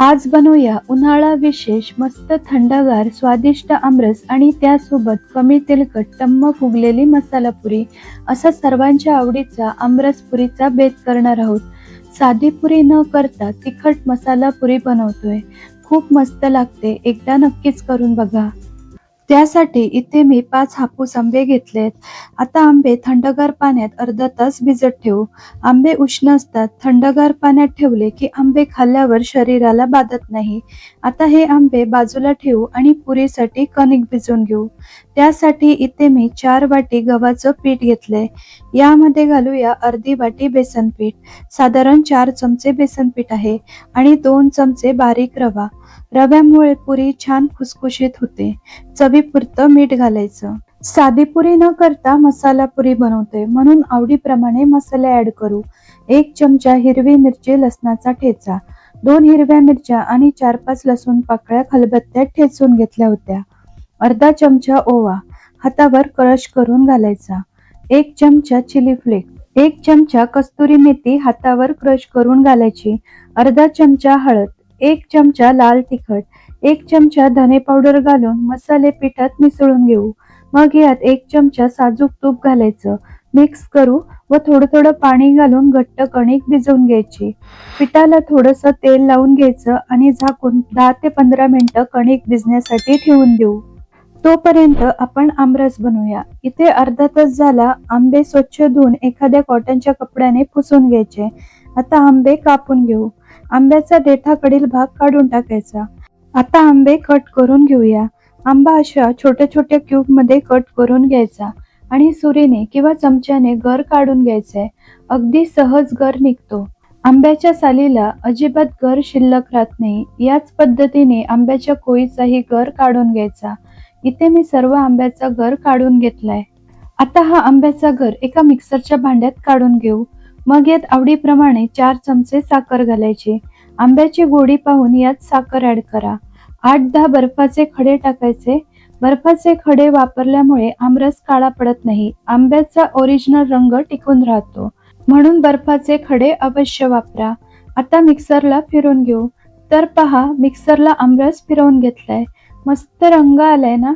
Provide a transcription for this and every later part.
आज बनवूया उन्हाळा विशेष मस्त थंडगार स्वादिष्ट आमरस आणि त्यासोबत कमी तेलकट टम्म फुगलेली मसाला पुरी असा सर्वांच्या आवडीचा आमरस पुरीचा बेत करणार आहोत. साधी पुरी न करता तिखट मसाला पुरी बनवतोय. खूप मस्त लागते, एकदा नक्कीच करून बघा. त्यासाठी इथे मी 5 हापूस आंबे घेतलेत. आता आंबे थंडगार पाण्यात अर्धा तास भिजत ठेवू. आंबे उष्ण असतात, थंडगार पाण्यात ठेवले की आंबे खाल्ल्यावर शरीराला बाधत नाही. आता हे आंबे बाजूला ठेवू आणि पुरीसाठी कणिक भिजवून घेऊ. त्यासाठी इथे मी 4 वाटी गव्हाचं पीठ घेतलंय. यामध्ये घालूया अर्धी वाटी बेसन पीठ. साधारण 4 चमचे बेसन पीठ आहे आणि 2 चमचे बारीक रवा. रव्यामुळे पुरी छान खुसखुशीत होते. चवीपुरतं मीठ घालायचं. साधी पुरी न करता मसाला पुरी बनवते, म्हणून आवडीप्रमाणे मसाले ऍड करू. 1 चमचा हिरवी मिरची लसणाचा ठेचा, 2 हिरव्या मिरच्या आणि 4-5 लसूण पाकळ्या खलबत्त्यात ठेचून घेतल्या होत्या. अर्धा चमचा ओवा हातावर क्रश करून घालायचा. 1 चमचा चिली फ्लेक्स, 1 चमचा कस्तुरी मेथी हातावर क्रश करून घालायची. अर्धा चमचा हळद, 1 चमचा लाल तिखट, 1 चमचा धने पावडर घालून मसाले पिठात मिसळून घेऊ. मग यात 1 चमचा साजूक तूप घालायचं. मिक्स करू व थोडं थोडं पाणी घालून घट्ट कणिक भिजवून घ्यायची. पिठाला थोडंसं तेल लावून घ्यायचं आणि झाकून 10 ते 15 मिनिटं कणिक भिजण्यासाठी ठेवून देऊ. तोपर्यंत आपण आमरस बनवूया. इथे अर्धा तास झाला. आंबे स्वच्छ धुवून एखाद्या कॉटनच्या कपड्याने पुसून घ्यायचे. आता आंबे कापून घेऊ. आंब्याचा देठाकडील भाग काढून टाकायचा. आता आंबे कट करून घेऊया. आंबा अशा छोट्या छोट्या क्यूब मध्ये कट करून घ्यायचा आणि सुरीने किंवा चमच्याने गर काढून घ्यायचे. अगदी सहज गर निघतो. आंब्याच्या सालीला अजिबात गर शिल्लक राहत नाही. याच पद्धतीने आंब्याच्या कोळीचाही गर काढून घ्यायचा. इथे मी सर्व आंब्याचा गर काढून घेतलाय. आता हा आंब्याचा गर एका मिक्सरच्या भांड्यात काढून घेऊ. मग यात आवडीप्रमाणे 4 चमचे साखर घालायची. आंब्याची गोडी पाहून यात साखर ऍड करा. 8-10 बर्फाचे खडे टाकायचे. बर्फाचे खडे वापरल्यामुळे आमरस काळा पडत नाही. आंब्याचा ओरिजिनल रंग टिकून राहतो, म्हणून बर्फाचे खडे अवश्य वापरा. आता मिक्सरला फिरवून घेऊ. तर पहा, मिक्सरला आमरस फिरवून घेतलाय. मस्त रंग आलाय ना.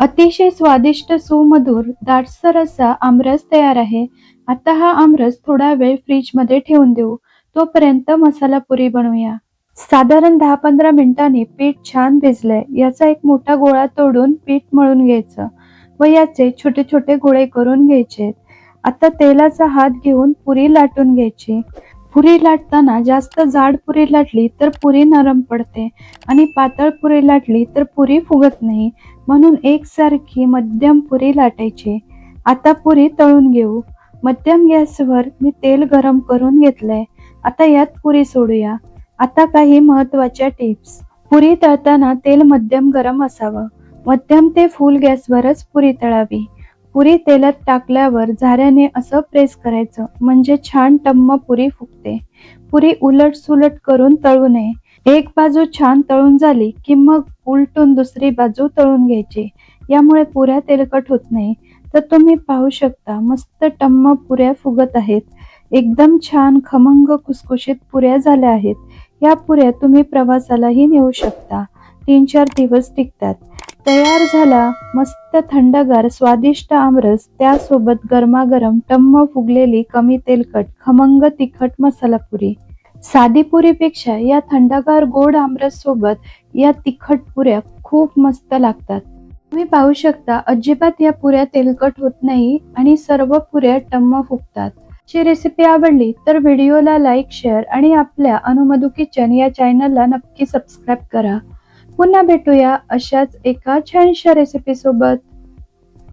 अतिशय स्वादिष्ट सुमधुर दाटसर असा आमरस तयार आहे. आता हा आमरस थोडा वेळ फ्रीज मध्ये ठेवून देऊ. तोपर्यंत मसाला पुरी बनवूया. साधारण 10-15 मिनिटांनी पीठ छान भिजलंय. याचा एक मोठा गोळा तोडून पीठ मळून घ्यायचं व याचे छोटे छोटे गोळे करून घ्यायचे. आता तेलाचा हात घेऊन पुरी लाटून घ्यायची. पुरी लाटताना जास्त जाड पुरी लाटली तर पुरी नरम पडते आणि पातळ पुरी लाटली तर पुरी फुगत नाही, म्हणून एकसारखी मध्यम पुरी लाटायची. आता पुरी तळून घेऊ. मध्यम गॅसवर मी तेल गरम करून घेतलंय. आता यात पुरी सोडूया. आता काही महत्त्वाच्या टिप्स. पुरी तळताना तेल मध्यम गरम असावं. मध्यम ते फुल गॅसवरच पुरी तळावी. पुरी तेलात टाकल्यावर झाऱ्याने असं प्रेस करायचं, म्हणजे छान टम्म पुरी फुगते. पुरी उलट सुलट करून तळू नये. एक बाजू छान तळून झाली की मग उलटून दुसरी बाजू तळून घ्यायची. यामुळे पुऱ्या तेलकट होत नाही. तर तुम्ही पाहू शकता, मस्त टम्म पुऱ्या फुगत आहेत. एकदम छान खमंग खुसखुशीत पुऱ्या झाल्या आहेत. या पुऱ्या तुम्ही प्रवासालाही नेऊ शकता. 3-4 दिवस टिकतात. तयार झाला मस्त थंडगार स्वादिष्ट आमरस. त्यासोबत गरमागरम टम्म फुगलेली कमी तेलकट खमंग तिखट मसाला पुरी. साधी पुरीपेक्षा या थंडगार गोड आमरस सोबत या तिखट पुऱ्या खूप मस्त लागतात. तुम्ही पाहू शकता, अजिबात या पुऱ्या तेलकट होत नाही आणि सर्व पुऱ्या टम्म फुगतात. ची रेसिपी आवडली तर व्हिडिओला लाईक, शेअर आणि आपल्या अनुमधू किचन या चॅनलला नक्की सबस्क्राईब करा. पुन्हा भेटूया अशाच एका छानशा रेसिपी सोबत.